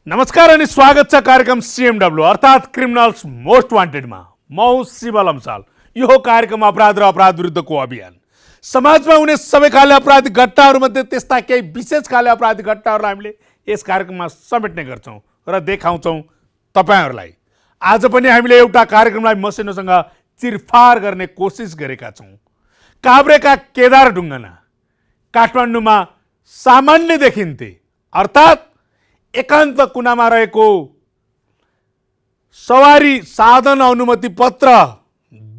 नमस्कार अनि स्वागत छ कार्यक्रम सीएमडब्ल्यू अर्थात् क्रिमिनल्स मोस्ट वान्टेडमा। म हुँ शिव लम्साल। यो कार्यक्रम अपराध र अपराध विरुद्धको अभियान। समाजमा हुने सबै खाले अपराधिक घटनाहरूमध्ये त्यस्ता केही विशेष खाले अपराधिक घटनाहरूलाई हामीले यस कार्यक्रममा समेट्ने गर्छौँ र देखाउँछौँ तपाईहरूलाई। आज पनि हामीले एउटा कार्यक्रमलाई मसिनोसँग चिरफार गर्ने कोसिस गरेका छौँ। काभ्रेका केदार ढुङ्गाना काठमाडौँमा सामान्य देखिन्थे, अर्थात् एकान्त कुनामा रहेको सवारी साधन अनुमति पत्र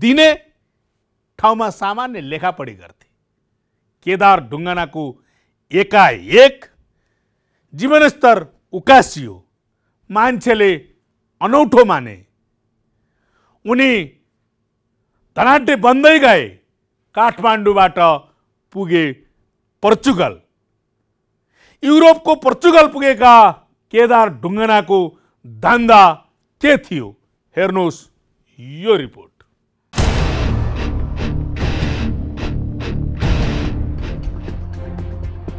दिने ठाउँमा सामान्य लेखापढी गर्थे। केदार ढुङ्गानाको एकाएक जीवनस्तर उकासियो, मान्छेले अनौठो माने। उनी धनाढ्य बन्दै गए। काठमाडौँबाट पुगे पोर्चुगल। युरोपको पोर्चुगल पुगेका केदार ढुङ्गानाको धन्दा के थियो, हेर्नुहोस् यो रिपोर्ट।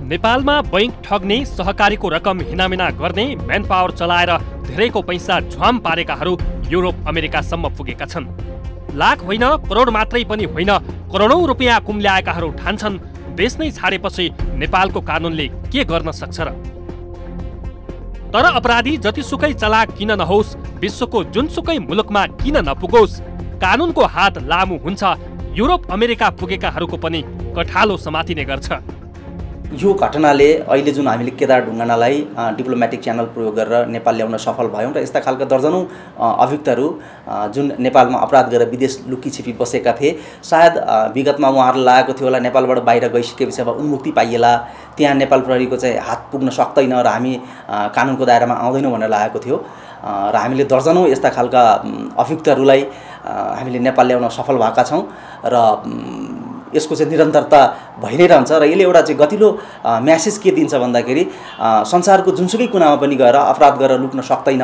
नेपालमा बैंक ठग्ने, सहकारीको रकम हिनामिना गर्ने, म्यान पावर चलाएर धेरैको पैसा झ्वाम पारेकाहरू युरोप अमेरिकासम्म पुगेका छन्। लाख होइन, करोड मात्रै पनि होइन, करोडौं रुपियाँ कुम्ल्याएकाहरू ठान्छन् देश नै छाडेपछि नेपालको कानुनले के गर्न सक्छ र? तर अपराधी जतिसुकै चलाक किन नहोस्, विश्वको जुनसुकै मुलुकमा किन नपुगोस्, कानुनको हात लामो हुन्छ। युरोप अमेरिका पुगेकाहरूको पनि कठालो समातिने गर्छ। यो घटनाले अहिले जुन हामीले केदार ढुङ्गानालाई डिप्लोमेटिक च्यानल प्रयोग गरेर नेपाल ल्याउन सफल भयौँ र यस्ता खालका दर्जनौं अभियुक्तहरू जुन नेपालमा अपराध गरेर विदेश लुकीछिपी बसेका थिए, सायद विगतमा उहाँहरू लागेको थियो होला नेपालबाट बाहिर गइसकेपछि अब उन्मुक्ति पाइएला, त्यहाँ नेपाल प्रहरीको चाहिँ हात पुग्न सक्दैन र हामी कानुनको दायरामा आउँदैनौँ भनेर लागेको थियो र हामीले दर्जनौं यस्ता खालका अभियुक्तहरूलाई हामीले नेपाल ल्याउन सफल भएका छौँ र यसको चाहिँ निरन्तरता भइ नै रहन्छ र यसले एउटा चाहिँ गतिलो म्यासेज के दिन्छ भन्दाखेरि संसारको जुनसुकै कुनामा पनि गएर अपराध गरेर लुक्न सक्दैन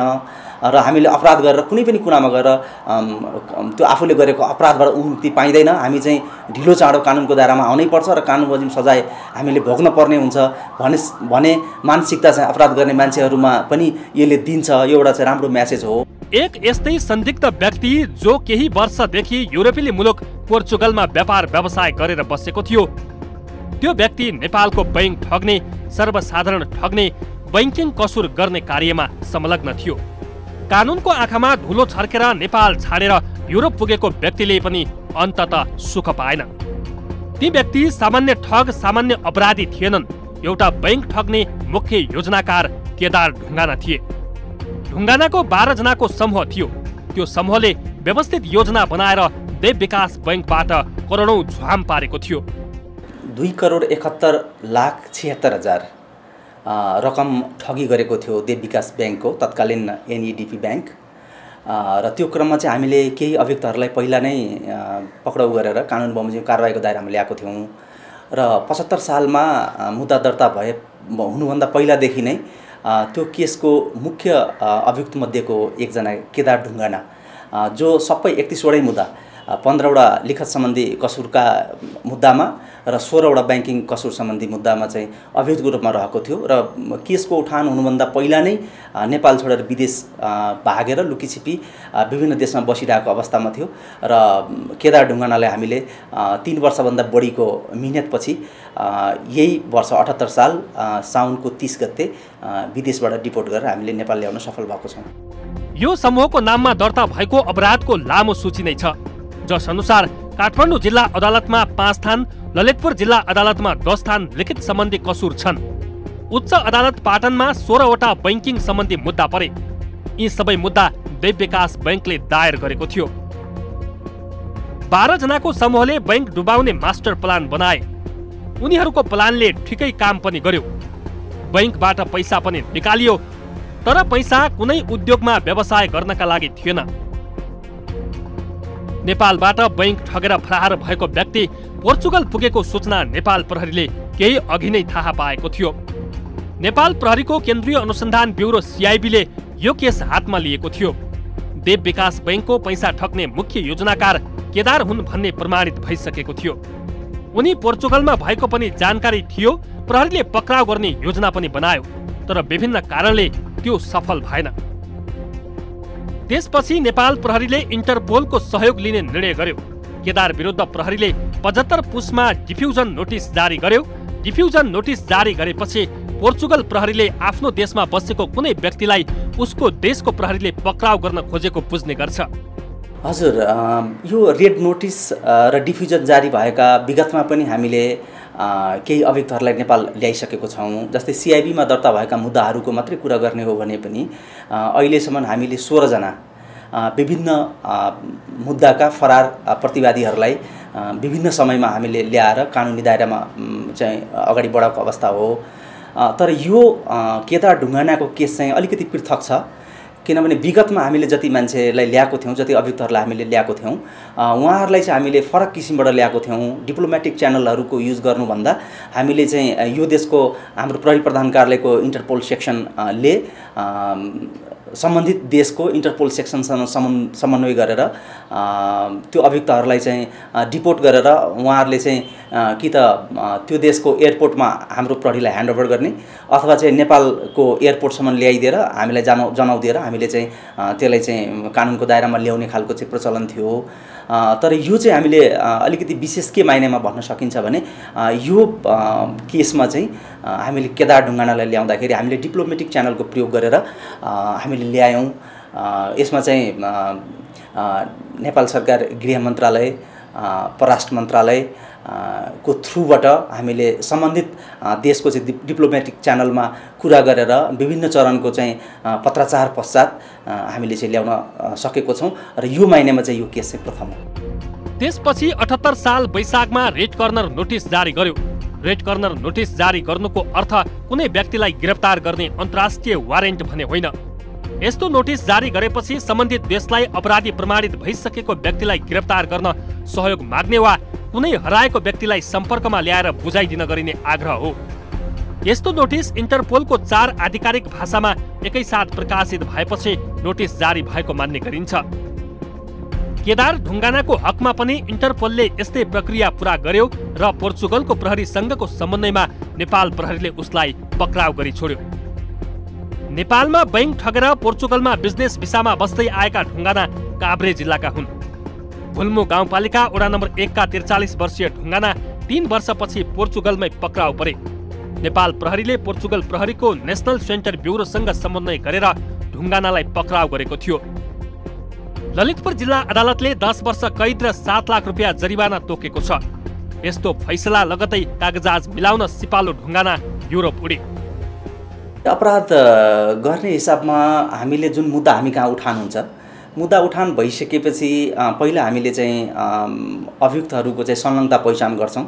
र हामीले अपराध गरेर कुनै पनि कुनामा गएर त्यो आफूले गरेको अपराधबाट उन्मुक्ति पाइँदैन। हामी चाहिँ ढिलो चाँडो कानुनको दायरामा आउनै पर्छ र कानुन बमोजिम सजाय हामीले भोग्न पर्ने हुन्छ भने मानसिकता चाहिँ अपराध गर्ने मान्छेहरूमा पनि यसले दिन्छ। यो एउटा चाहिँ राम्रो म्यासेज हो। एक यस्तै संदिग्ध व्यक्ति जो केही वर्षदेखि युरोपेली मुलुक पोर्चुगलमा व्यापार व्यवसाय गरेर बसेको थियो, त्यो व्यक्ति नेपालको बैंक ठग्ने, सर्वसाधारण ठग्ने, बैंकिङ कसुर गर्ने कार्यमा संलग्न थियो। कानुनको आँखामा धुलो छर्केर नेपाल छाडेर युरोप पुगेको व्यक्तिले पनि अन्ततः सुख पाएन। ती व्यक्ति सामान्य ठग, सामान्य अपराधी थिएनन्। एउटा बैंक ठग्ने मुख्य योजनाकार केदार ढुङ्गाना थिए। ढुङ्गानाको 12 जनाको समूह थियो। त्यो समूहले व्यवस्थित योजना बनाएर देव विकास बैंकबाट करोडौं झ्वाम पारेको थियो। 2,71,76,000 रकम ठगी गरेको थियो देव विकास बैंकको, तत्कालीन एनईडीपी बैंक। र त्यो क्रममा चाहिँ हामीले केही अभियुक्तहरूलाई पहिला नै पक्राउ गरेर कानुन बमोजिम कारबाहीको दायरामा ल्याएको थियौँ र 75 सालमा मुद्दा दर्ता हुनुभन्दा पहिलादेखि नै त्यो केसको मुख्य अभियुक्त मध्येको एकजना केदार ढुङ्गाना, जो सबै 31 वटै मुद्दा, 15 वटा लिखत सम्बन्धी कसुरका मुद्दामा र 16 वटा ब्याङ्किङ कसुर सम्बन्धी मुद्दामा चाहिँ अभियुक्तको रूपमा रहेको थियो र केसको उठान हुनुभन्दा पहिला नै नेपाल छोडेर विदेश भागेर लुकीछिपी विभिन्न देशमा बसिरहेको अवस्थामा थियो र केदार ढुङ्गानालाई हामीले 3 वर्षभन्दा बढीको मिहिनेतपछि यही वर्ष 78 साल साउनको 30 गते विदेशबाट डिपोर्ट गरेर हामीले नेपाल ल्याउन सफल भएको छौँ। यो समूहको नाममा दर्ता भएको अपराधको लामो सूची नै छ, जस अनुसार काठमाडौँ जिल्ला अदालतमा 5 स्थान, ललितपुर जिल्ला अदालतमा 10 स्थान लिखित सम्बन्धी कसुर छन्। उच्च अदालत पाटनमा 16 वटा बैंकिङ सम्बन्धी मुद्दा परे। यी सबै मुद्दा देव विकास बैंकले दायर गरेको थियो। 12 जनाको समूहले बैंक डुबाउने मास्टर प्लान बनाए। उनीहरूको प्लानले ठिकै काम पनि गर्यो। बैंकबाट पैसा पनि निकालियो, तर पैसा कुनै उद्योगमा व्यवसाय गर्नका लागि थिएन। नेपालबाट बैंक ठगेर फरार भएको व्यक्ति पोर्चुगल पुगेको सूचना नेपाल प्रहरीले केही अघि नै थाहा पाएको थियो। नेपाल प्रहरीको केन्द्रीय अनुसन्धान ब्युरो सीआईबीले यो केस हातमा लिएको थियो। देव विकास बैंकको पैसा ठग्ने मुख्य योजनाकार केदार हुन् भन्ने प्रमाणित भइसकेको थियो। उनी पोर्चुगलमा भएको पनि जानकारी थियो। प्रहरीले पक्राउ गर्ने योजना पनि बनायो, तर विभिन्न कारणले त्यो सफल भएन। त्यसपछि नेपाल प्रहरीले इन्टरपोलको सहयोग लिने निर्णय गर्यो। केदार विरुद्ध प्रहरीले 75 पुसमा डिफ्युजन नोटिस जारी गर्यो। डिफ्युजन नोटिस जारी गरेपछि पोर्चुगल प्रहरीले आफ्नो देशमा बसेको कुनै व्यक्तिलाई उसको देशको प्रहरीले पक्राउ गर्न खोजेको बुझ्ने गर्छ। हजुर, यो रेड नोटिस र डिफ्युजन जारी भएका विगतमा पनि हामीले केही अभियुक्तहरूलाई नेपाल ल्याइसकेको छौँ। जस्तै सिआइबीमा दर्ता भएका मुद्दाहरूको मात्रै कुरा गर्ने हो भने पनि अहिलेसम्म हामीले 16 जना विभिन्न मुद्दाका फरार प्रतिवादीहरूलाई विभिन्न समयमा हामीले ल्याएर कानुनी दायरामा चाहिँ अगाडि बढाएको अवस्था हो। तर यो केदार ढुङ्गानाको केस चाहिँ अलिकति पृथक छ, किनभने विगतमा हामीले जति मान्छेलाई ल्याएको थियौँ, जति अभियुक्तहरूलाई हामीले ल्याएको थियौँ, उहाँहरूलाई चाहिँ हामीले फरक किसिमबाट ल्याएको थियौँ। डिप्लोमेटिक च्यानलहरूको युज गर्नुभन्दा हामीले चाहिँ यो देशको हाम्रो प्रहरी प्रधान कार्यालयको इन्टरपोल सेक्सनले सम्बन्धित देशको इन्टरपोल सेक्सनसँग समन्वय गरेर त्यो अभियुक्तहरूलाई चाहिँ डिपोर्ट गरेर उहाँहरूले चाहिँ कि त त्यो देशको एयरपोर्टमा हाम्रो प्रहरीलाई ह्यान्डओभर गर्ने अथवा चाहिँ नेपालको एयरपोर्टसम्म ल्याइदिएर हामीलाई जनाउदिएर हामीले चाहिँ त्यसलाई चाहिँ कानुनको दायरामा ल्याउने खालको चाहिँ प्रचलन थियो। तर यो चाहिँ हामीले अलिकति विशेष के मायनेमा भन्न सकिन्छ भने यो केसमा चाहिँ हामीले केदार ढुङ्गानालाई ल्याउँदाखेरि हामीले डिप्लोमेटिक च्यानलको प्रयोग गरेर हामीले ल्यायौँ। यसमा चाहिँ नेपाल सरकार गृह मन्त्रालय, परराष्ट्र मन्त्रालय को थ्रुबाट हामीले सम्बन्धित देशको चाहिँ डिप्लोमेटिक च्यानलमा कुरा गरेर विभिन्न चरणको चाहिँ पत्राचार पश्चात हामीले चाहिँ ल्याउन सकेको छौँ र यो मायनेमा चाहिँ यो केस चाहिँ प्रथम हो। त्यसपछि 78 साल वैशाखमा रेड कर्नर नोटिस जारी गर्यो। रेड कर्नर नोटिस जारी गर्नुको अर्थ कुनै व्यक्तिलाई गिरफ्तार गर्ने अन्तर्राष्ट्रिय वारेन्ट भने होइन। यस्तो नोटिस जारी गरेपछि सम्बन्धित देशलाई अपराधी प्रमाणित भइसकेको व्यक्तिलाई गिरफ्तार गर्न सहयोग माग्ने वा कुनै हराएको व्यक्तिलाई सम्पर्कमा ल्याएर बुझाइदिन गरिने आग्रह हो। यस्तो नोटिस इन्टरपोलको 4 आधिकारिक भाषामा एकैसाथ प्रकाशित भएपछि नोटिस जारी भएको मान्ने गरिन्छ। केदार ढुङ्गानाको हकमा पनि इन्टरपोलले यस्तै प्रक्रिया पूरा गर्यो र पोर्चुगलको प्रहरीसँगको समन्वयमा नेपाल प्रहरीले उसलाई पक्राउ गरी छोड्यो। नेपालमा बैंक ठगेर पोर्चुगलमा बिजनेस भिसामा बस्दै आएका ढुङ्गाना काभ्रे जिल्लाका हुन्। भुल्मु गाउँपालिका वडा नम्बर 1 का 43 वर्षीय ढुङ्गाना 3 वर्षपछि पोर्चुगलमै पक्राउ परे। नेपाल प्रहरीले पोर्चुगल प्रहरीको नेसनल सेन्टर ब्युरोसँग समन्वय गरेर ढुङ्गानालाई पक्राउ गरेको थियो। ललितपुर जिल्ला अदालतले 10 वर्ष कैद र 7 लाख रुपियाँ जरिवाना तोकेको छ। यस्तो फैसला लगतै कागजात मिलाउन सिपालु ढुङ्गाना युरोप उडे। अपराध गर्ने हिसाबमा हामीले जुन मुद्दा हामी कहाँ उठान हुन्छ, मुद्दा उठान भइसकेपछि पहिला हामीले चाहिँ अभियुक्तहरूको चाहिँ संलग्नता पहिचान गर्छौँ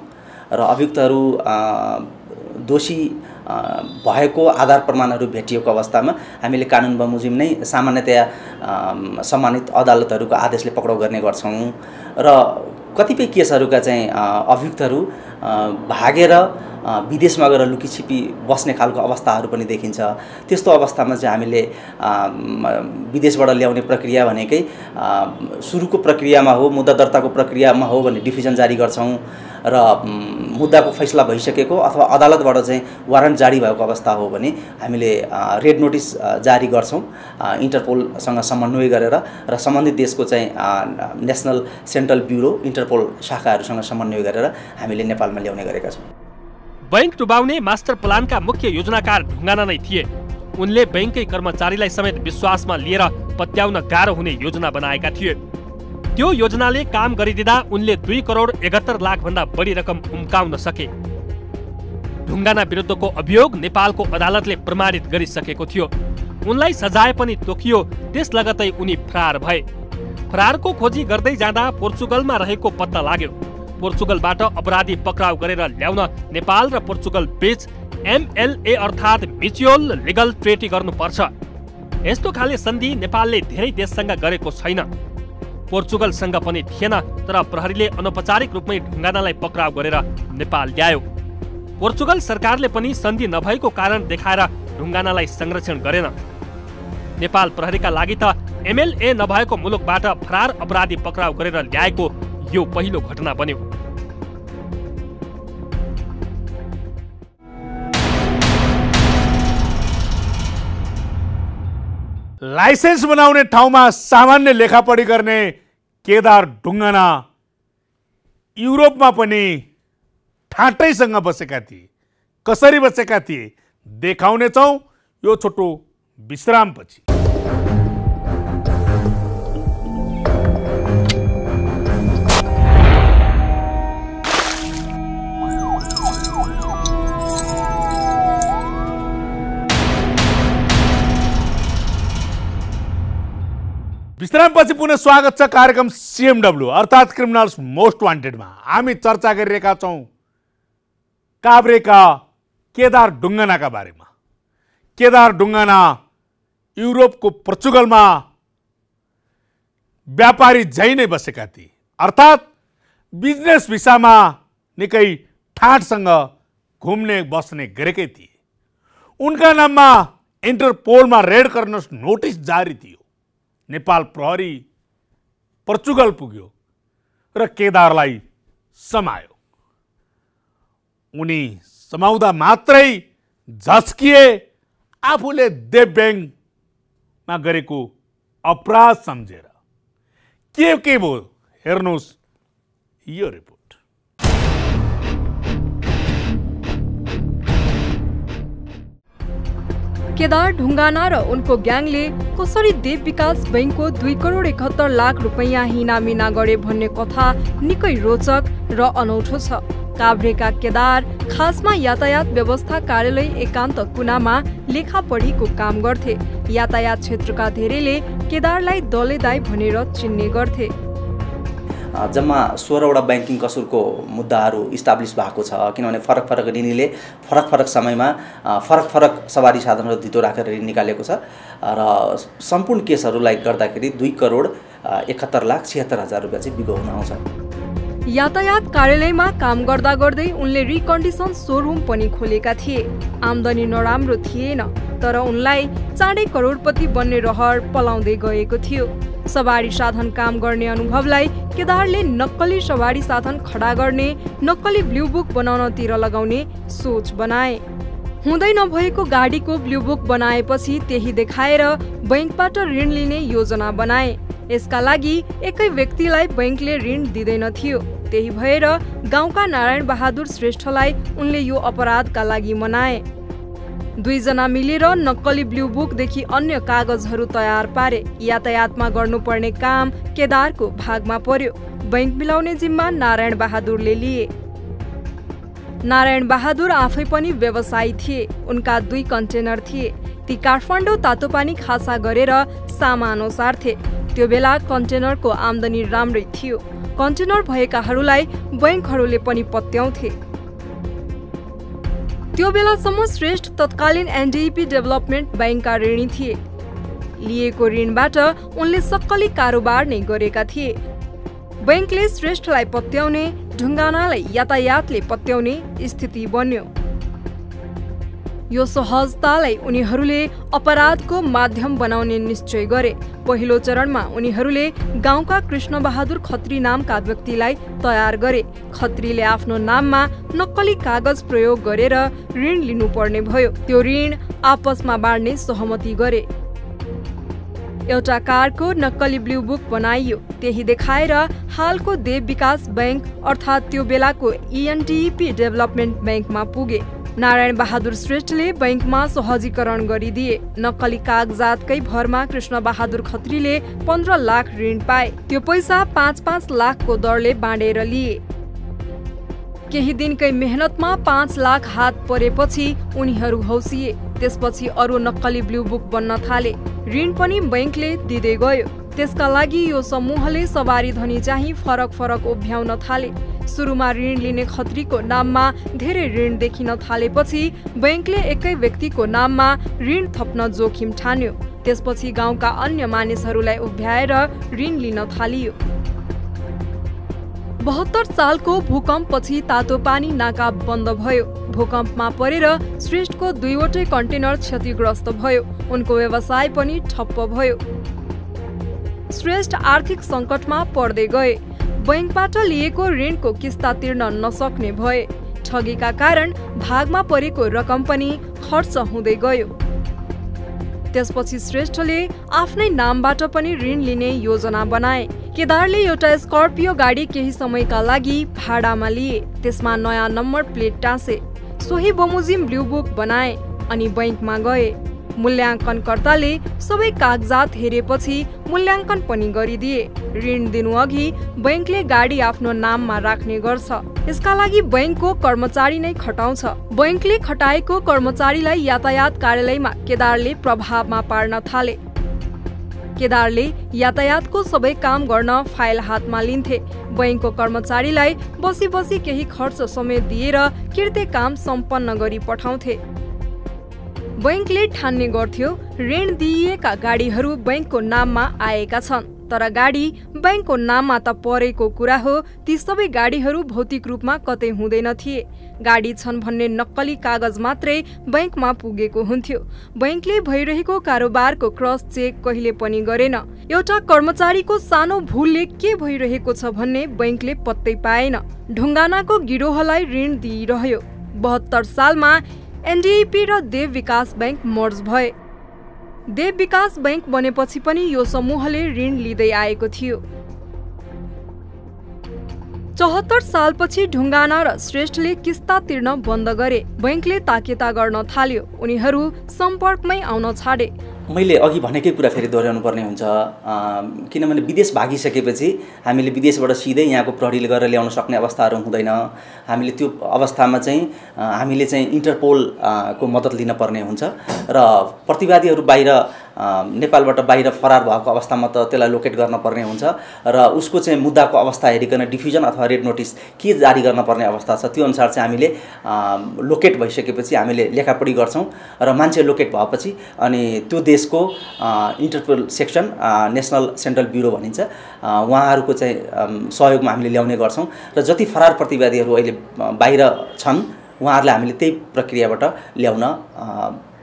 र अभियुक्तहरू दोषी भएको आधार प्रमाणहरू भेटिएको अवस्थामा हामीले कानुन बमोजिम नै सामान्यतया सम्मानित अदालतहरूको आदेशले पक्राउ गर्ने गर्छौँ र कतिपय केसहरूका चाहिँ अभियुक्तहरू भागेर विदेशमा गएर लुकीछिपी बस्ने खालको अवस्थाहरू पनि देखिन्छ। त्यस्तो अवस्थामा चाहिँ हामीले विदेशबाट ल्याउने प्रक्रिया भनेकै सुरुको प्रक्रियामा हो, मुद्दा दर्ताको प्रक्रियामा हो भने डिफ्युजन जारी गर्छौँ र मुद्दाको फैसला भइसकेको अथवा अदालतबाट चाहिँ वारन्ट जारी भएको अवस्था हो भने हामीले रेड नोटिस जारी गर्छौँ इन्टरपोलसँग समन्वय गरेर र सम्बन्धित देशको चाहिँ नेसनल सेन्ट्रल ब्युरो इन्टरपोल शाखाहरूसँग समन्वय गरेर हामीले नेपालमा ल्याउने गरेका छौँ। बैंक डुबाउने मास्टर प्लानका मुख्य योजनाकार ढुङ्गाना नै थिए। उनले बैंकै कर्मचारीलाई समेत विश्वासमा लिएर पत्याउन गाह्रो हुने योजना बनाएका थिए। त्यो योजनाले काम गरिदिँदा उनले 2 करोड 71 लाख भन्दा बढी रकम उम्काउन सके। ढुङ्गाना विरुद्धको अभियोग नेपालको अदालतले प्रमाणित गरिसकेको थियो। उनलाई सजाय पनि तोकियो। त्यस लगतै उनी फरार भए। फरारको खोजी गर्दै जाँदा पोर्चुगलमा रहेको पत्ता लाग्यो। पोर्चुगलबाट अपराधी पक्राउ गरेर ल्याउन नेपाल र पोर्चुगल बीच MLA अर्थात् म्युचुअल लिगल ट्रेटी गर्नुपर्छ। यस्तो खाले सन्धि नेपालले धेरै देशसँग गरेको छैन। पोर्चुगलसँग पनि थिएन, तर प्रहरीले अनौपचारिक रूपमै ढुङ्गानालाई पक्राउ गरेर नेपाल ल्यायो। पोर्चुगल सरकारले पनि सन्धि नभएको कारण देखाएर ढुङ्गानालाई संरक्षण गरेन। नेपाल प्रहरीका लागि त MLA नभएको मुलुकबाट फरार अपराधी पक्राउ गरेर ल्याएको यो पहिलो घटना बन्यो। लाइसेन्स बनाउने ठाउँमा सामान्य लेखापढी गर्ने केदार ढुङ्गाना युरोपमा पनि ठाटैसँग बसेका थिए। कसरी बसेका थिए देखाउनेछौँ यो छोटो विश्रामपछि। विश्रामपछि पुनः स्वागत छ कार्यक्रम CMW अर्थात् क्रिमिनल्स मोस्ट वान्टेडमा। हामी चर्चा गरिरहेका छौँ काभ्रेका केदार ढुङ्गानाका बारेमा। केदार ढुङ्गाना युरोपको पोर्चुगलमा व्यापारी झै नै बसेका थिए, अर्थात् बिजनेस भिसामा निकै ठाटसँग घुम्ने बस्ने गरेकै थिए। उनका नाममा इन्टरपोलमा रेड गर्न नोटिस जारी थियो। नेपाल प्रहरी पोर्चुगल पुग्यो र केदारलाई समायो। उनी समाउँदा मात्रै झस्किए आफूले देव ब्याङ्कमा गरेको अपराध सम्झेर। के भयो हेर्नुहोस् यो रिपोर्ट। केदार ढुङ्गाना र उनको ग्याङले कसरी देव विकास बैंकको 2 करोड 71 लाख रुपैयाँ हिनामिना गरे भन्ने कथा निकै रोचक र अनौठो छ। काभ्रेका केदार खासमा यातायात व्यवस्था कार्यालय एकान्त कुनामा लेखापढीको काम गर्थे। यातायात क्षेत्रका धेरैले केदारलाई दलेदाई भनेर चिन्ने गर्थे। जम्मा 16वटा ब्याङ्किङ कसुरको मुद्दाहरू इस्टाब्लिस भएको छ, किनभने फरक फरक ऋणीले फरक फरक समयमा फरक फरक सवारी साधनहरू धितो राखेर ऋण निकालेको छ र सम्पूर्ण केसहरूलाई गर्दाखेरि 2 करोड 71 लाख 76 हजार रुपियाँ चाहिँ बिगो हुन आउँछ। यातायात कार्यालयमा काम गर्दा गर्दै उनले रिकन्डिसन सोरुम पनि खोलेका थिए। आम्दानी नराम्रो थिएन, तर उनलाई चाँडै करोडपति बन्ने रहर पलाउँदै गएको थियो। सवारी साधन काम गर्ने अनुभवलाई केदारले नक्कली सवारी साधन खडा गर्ने, नक्कली ब्लू बुक बनाउनतिर लगाउने सोच बनाए। हुँदै नभएको गाडीको ब्लू बुक बनाएपछि त्यही देखाएर बैंकबाट ऋण लिने योजना बनाए। यसका लागि एकै व्यक्तिलाई बैंकले ऋण दिँदैन थियो। त्यही भएर गाउँका नारायण बहादुर श्रेष्ठलाई उनले यो अपराधका लागि मनाए। 2 जना मिलेर नक्कली ब्लू बुकदेखि अन्य कागजहरू तयार पारे। यातायातमा गर्नुपर्ने काम केदारको भागमा पर्यो। बैंक मिलाउने जिम्मा नारायण बहादुरले लिए। नारायण बहादुर आफै पनि व्यवसायी थिए। उनका 2 कन्टेनर थिए। ती काठमाडौँ तातोपानी खासा गरेर सामान ओसार्थे। त्यो बेला कन्टेनरको आम्दानी राम्रै थियो। कन्टेनर भएकाहरूलाई बैंकहरूले पनि पत्याउँथे। त्यो बेलासम्म श्रेष्ठ तत्कालीन NDEP डेभलपमेन्ट बैंकका ऋणी थिए। लिएको ऋणबाट उनले सक्कली कारोबार नै गरेका थिए। बैंकले श्रेष्ठलाई पत्याउने, ढुङ्गानालाई यातायातले पत्याउने स्थिति बन्यो। यो सहजतालाई उनीहरूले अपराधको माध्यम बनाउने निश्चय गरे। पहिलो चरणमा उनीहरूले गाउँका कृष्णबहादुर खत्री नामका व्यक्तिलाई तयार गरे। खत्रीले आफ्नो नाममा नक्कली कागज प्रयोग गरेर ऋण लिनुपर्ने भयो। त्यो ऋण आपसमा बाँड्ने सहमति गरे। एउटा कारको नक्कली ब्लू बुक बनाइयो। त्यही देखाएर हालको देव विकास बैंक अर्थात् त्यो बेलाको ENDEP डेभलपमेन्ट बैंकमा पुगे। नारायण बहादुर श्रेष्ठले बैंकमा सहजीकरण गरिदिए। नक्कली कागजातकै भरमा कृष्ण बहादुर खत्रीले 15 लाख ऋण पाए। त्यो पैसा 5-5 लाखको दरले बाँडेर लिए। केही दिनकै मेहनतमा 5 लाख हात परेपछि उनीहरू हौसिए। त्यसपछि अरू नक्कली ब्लू बुक बन्न थाले। ऋण पनि बैंकले दिँदै गयो। त्यसका लागि यो समूहले सवारी धनी चाहिँ फरक फरक उभ्याउन थाले। सुरुमा ऋण लिने खत्रीको नाममा धेरै ऋण देखिन थालेपछि बैंकले एकै व्यक्तिको नाममा ऋण थप्न जोखिम ठान्यो। त्यसपछि गाउँका अन्य मानिसहरूलाई उभ्याएर ऋण लिन थालियो। 72 सालको भूकम्पपछि तातोपानी नाका बन्द भयो। भूकम्पमा परेर श्रेष्ठको 2वटै कन्टेनर क्षतिग्रस्त भयो। उनको व्यवसाय पनि ठप्प भयो। श्रेष्ठ आर्थिक सङ्कटमा पर्दै गए। बैंकबाट लिएको ऋणको किस्ता तिर्न नसक्ने भए। ठगीका कारण भागमा परेको रकम पनि खर्च हुँदै गयो। त्यसपछि श्रेष्ठले आफ्नै नामबाट पनि ऋण लिने योजना बनाए। केदारले एउटा स्कर्पियो गाडी केही समयका लागि भाडामा लिए, त्यसमा नयाँ नम्बर प्लेट टाँसे, सोही बमोजिम ब्लू बुक बनाए अनि बैंकमा गए। मूल्याङ्कनकर्ताले सबै कागजात हेरेपछि मूल्याङ्कन पनि गरिदिए। ऋण दिनु अघि बैंकले गाडी आफ्नो नाममा राख्ने गर्छ। यसका लागि बैंकको कर्मचारी नै खटाउँछ। बैंकले खटाएको कर्मचारीलाई यातायात कार्यालयमा केदारले प्रभावमा पार्न थाले। केदारले यातायातको सबै काम गर्न फाइल हातमा लिन्थे। बैंकको कर्मचारीलाई बसी बसी केही खर्च समेत दिएर कृत्य काम सम्पन्न गरी पठाउँथे। बैंकले ठान्ने गर्थ्यो ऋण दिइएका गाडीहरू बैंकको नाममा आएका छन्, तर गाडी बैंकको नाममा त परेको कुरा हो। ती सबै गाडीहरू भौतिक रूपमा कतै हुँदैन थिए। गाडी छन् भन्ने नक्कली कागज मात्रै बैंकमा पुगेको हुन्थ्यो। बैंकले भइरहेको कारोबारको क्रस चेक कहिले पनि गरेन। एउटा कर्मचारीको सानो भूलले के भइरहेको छ भन्ने बैंकले पत्तै पाएन। ढुङ्गानाको गिरोहलाई ऋण दिइरह्यो। 72 सालमा एनडीईपी र देव विकास बैंक मर्ज भए। देव विकास बैंक बनेपछि पनि यो समूहले ऋण लिँदै आएको थियो। 74 सालपछि ढुङ्गाना र श्रेष्ठले किस्ता तिर्न बन्द गरे। बैंकले ताकेता गर्न थाल्यो। उनीहरू सम्पर्कमै आउन छाडे। मैले अघि भनेकै कुरा फेरि दोहोऱ्याउनु पर्ने हुन्छ, किनभने विदेश भागिसकेपछि हामीले विदेशबाट सिधै यहाँको प्रहरीले गरेर ल्याउन सक्ने अवस्थाहरू हुँदैन। हामीले त्यो अवस्थामा चाहिँ हामीले चाहिँ इन्टरपोल को मद्दत लिन पर्ने हुन्छ र प्रतिवादीहरू बाहिर नेपालबाट बाहिर फरार भएको अवस्थामा त त्यसलाई लोकेट गर्न पर्ने हुन्छ र उसको चाहिँ मुद्दाको अवस्था हेरिकन डिफ्युजन अथवा रेड नोटिस के जारी गर्न पर्ने अवस्था छ, त्यो अनुसार चाहिँ हामीले लोकेट भइसकेपछि हामीले लेखापढी गर्छौँ र मान्छे लोकेट भएपछि अनि त्यो देशको Interpol section national central bureau भनिन्छ, उहाँहरूको चाहिँ सहयोगमा हामीले ल्याउने गर्छौँ र जति फरार प्रतिवादीहरू अहिले बाहिर छन् उहाँहरूलाई हामीले त्यही प्रक्रियाबाट ल्याउन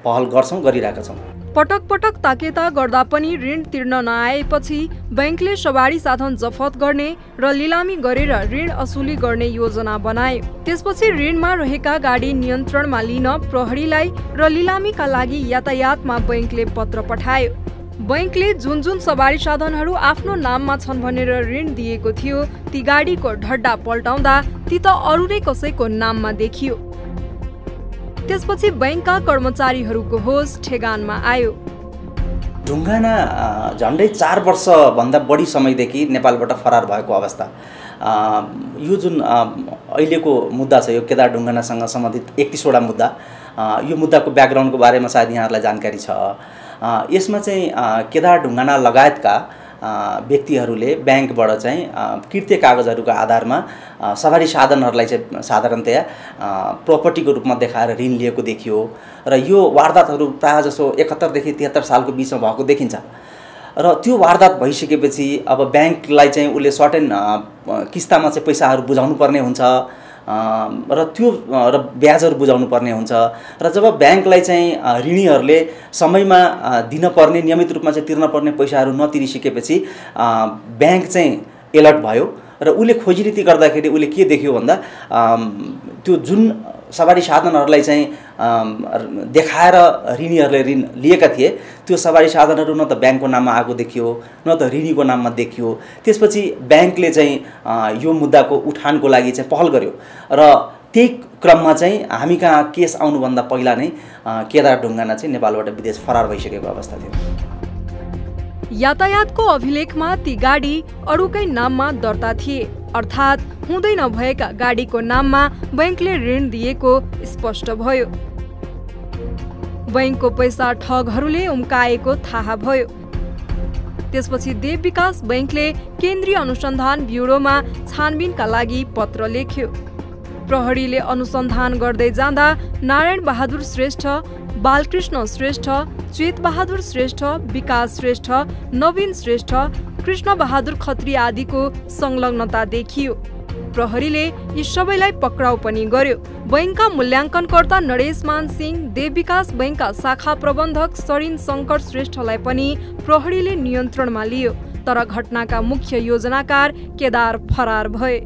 पहल गर्छौँ, गरिरहेका छौँ। पटक पटक ताकेता गर्दा पनि ऋण तिर्न नआएपछि बैंकले सवारी साधन जफत गर्ने र लिलामी गरेर ऋण असुली गर्ने योजना बनायो। त्यसपछि ऋणमा रहेका गाडी नियन्त्रणमा लिन प्रहरीलाई र लिलामीका लागि यातायातमा बैंकले पत्र पठायो। बैंकले जुन जुन सवारी साधनहरू आफ्नो नाममा छन् भनेर ऋण दिएको थियो ती गाडीको ढड्डा पल्टाउँदा ती त अरू नै कसैको नाममा देखियो। त्यसपछि बैंकका कर्मचारीहरूको होस ठेगानमा आयो। ढुङ्गाना झन्डै 4 वर्षभन्दा बढी समयदेखि नेपालबाट फरार भएको अवस्था, यो जुन अहिलेको मुद्दा छ यो केदार ढुङ्गानासँग सम्बन्धित 31वटा मुद्दा, यो मुद्दाको ब्याकग्राउन्डको बारेमा सायद यहाँहरूलाई जानकारी छ। यसमा चाहिँ केदार ढुङ्गाना लगायतका व्यक्तिहरूले बैंकबाट चाहिँ कृत्य कागजहरूको आधारमा सवारी साधनहरूलाई चाहिँ साधारणतया प्रपर्टीको रूपमा देखाएर ऋण लिएको देखियो र यो वारदातहरू प्रायः जसो 71 देखि 73 सालको बिचमा भएको देखिन्छ र त्यो वारदात भइसकेपछि अब बैंकलाई चाहिँ उसले सर्टेन किस्तामा चाहिँ पैसाहरू बुझाउनु पर्ने हुन्छ र त्यो र ब्याजहरू बुझाउनु पर्ने हुन्छ र जब बैंकलाई चाहिँ ऋणीहरूले समयमा दिन पर्ने नियमित रूपमा चाहिँ तिर्न पर्ने पैसाहरू नतिरिसकेपछि बैंक चाहिँ एलर्ट भयो र उसले खोजी नीति गर्दाखेरि उसले के देख्यो भन्दा त्यो जुन सवारी साधनहरूलाई चाहिँ देखाएर ऋणीहरूले ऋण लिएका थिए त्यो सवारी साधनहरू न त बैंकको नाममा आएको देखियो न त ऋणीको नाममा देखियो। त्यसपछि बैंकले चाहिँ यो मुद्दाको उठानको लागि चाहिँ पहल गर्यो र त्यही क्रममा चाहिँ हामी कहाँ केस आउनुभन्दा पहिला नै केदार ढुङ्गाना चाहिँ नेपालबाट विदेश फरार भइसकेको अवस्था थियो। यातायातको अभिलेखमा ती गाडी अरूकै नाममा दर्ता थिए, अर्थात् हुँदै नभएका गाडीको नाममा बैंकले ऋण दिएको स्पष्ट भयो। बैंकको पैसा ठगहरूले उम्काएको थाहा भयो। त्यसपछि देव विकास बैंकले केन्द्रीय अनुसन्धान ब्युरोमा छानबिनका लागि पत्र लेख्यो। प्रहरीले अनुसन्धान गर्दै जाँदा नारायण बहादुर श्रेष्ठ, बालकृष्ण श्रेष्ठ, चेत बहादुर श्रेष्ठ, विकास श्रेष्ठ, नवीन श्रेष्ठ, कृष्ण बहादुर खत्री आदिको संलग्नता देखियो। प्रहरीले यी सबैलाई पक्राउ पनि गर्यो। बैंकका मूल्याङ्कनकर्ता नरेशमान सिंह, देव विकास बैंकका शाखा प्रबन्धक सरिन शङ्कर श्रेष्ठलाई पनि प्रहरीले नियन्त्रणमा लियो, तर घटनाका मुख्य योजनाकार केदार फरार भए।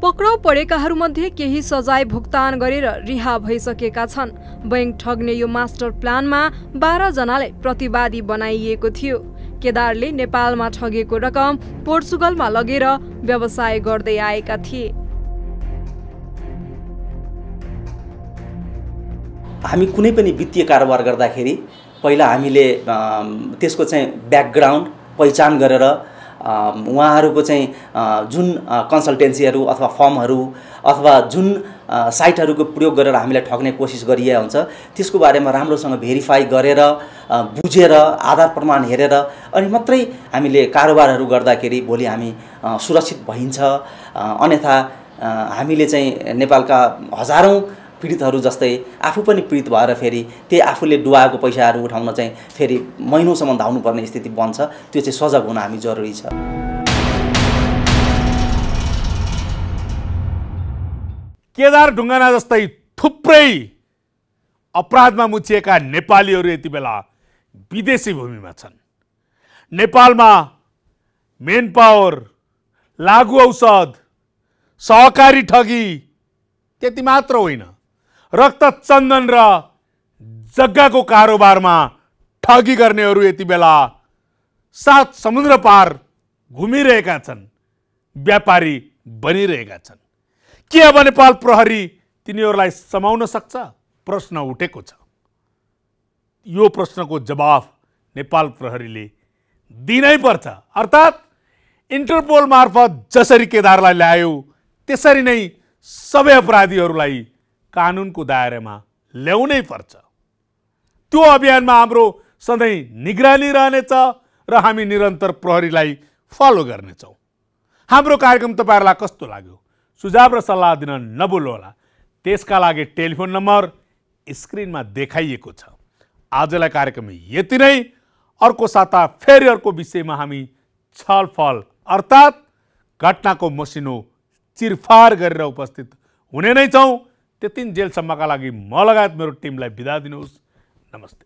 पक्राउ परेकाहरूमध्ये केही सजाय भुक्तान गरेर रिहा भइसकेका छन्। बैंक ठग्ने यो मास्टर प्लानमा 12 जनालाई प्रतिवादी बनाइएको थियो। केदारले नेपालमा ठगेको रकम पोर्चुगलमा लगेर व्यवसाय गर्दै आएका थिए। हामी कुनै पनि वित्तीय कारोबार गर्दाखेरि पहिला हामीले त्यसको चाहिँ ब्याकग्राउन्ड पहिचान गरेर उहाँहरूको चाहिँ जुन कन्सल्टेन्सीहरू अथवा फर्महरू अथवा जुन साइटहरूको प्रयोग गरेर हामीलाई ठग्ने कोसिस गरिएको हुन्छ त्यसको बारेमा राम्रोसँग भेरिफाई गरेर बुझेर आधार प्रमाण हेरेर अनि मात्रै हामीले कारोबारहरू गर्दाखेरि भोलि हामी सुरक्षित भइन्छ। अन्यथा हामीले चाहिँ नेपालका हजारौं पीडितहरू जस्तै आफू पनि पीडित भएर फेरि त्यही आफूले डुबाएको पैसाहरू उठाउन चाहिँ फेरि महिनौसम्म धाउनुपर्ने स्थिति बन्छ। त्यो चाहिँ सजग हुन हामी जरुरी छ। केदार ढुङ्गाना जस्तै थुप्रै अपराधमा मुछिएका नेपालीहरू यति बेला विदेशी भूमिमा छन्। नेपालमा मेन पावर, लागु औषध, सहकारी ठगी त्यति मात्र होइन, रक्त चन्दन र जग्गाको कारोबारमा ठगी गर्नेहरू यति बेला 7 समुद्र पार घुमिरहेका छन्, व्यापारी बनिरहेका छन्। के अब नेपाल प्रहरी तिनीहरूलाई समाउन सक्छ? प्रश्न उठेको छ। यो प्रश्नको जवाफ नेपाल प्रहरीले दिनै पर्छ। अर्थात् इन्टरपोल मार्फत जसरी केदारलाई ल्यायो त्यसरी नै सबै अपराधीहरूलाई कानुनको दायरामा ल्याउनै पर्छ। त्यो अभियानमा हाम्रो सधैँ निगरानी रहनेछ र हामी निरन्तर प्रहरीलाई फलो गर्नेछौँ। हाम्रो कार्यक्रम तपाईहरुलाई कस्तो लाग्यो? सुझाव र सल्लाह दिन नभुल्नुहोला। त्यसका लागि टेलिफोन नम्बर स्क्रिनमा देखाइएको छ। आजलाई कार्यक्रम यति नै। अर्को साता फेरि अर्को विषयमा हामी छलफल अर्थात् घटनाको मसिनो चिरफार गरेर उपस्थित हुने नै छौँ। त्यतिन्जेलसम्मका लागि म लगायत मेरो टिमलाई बिदा दिनुहोस्। नमस्ते।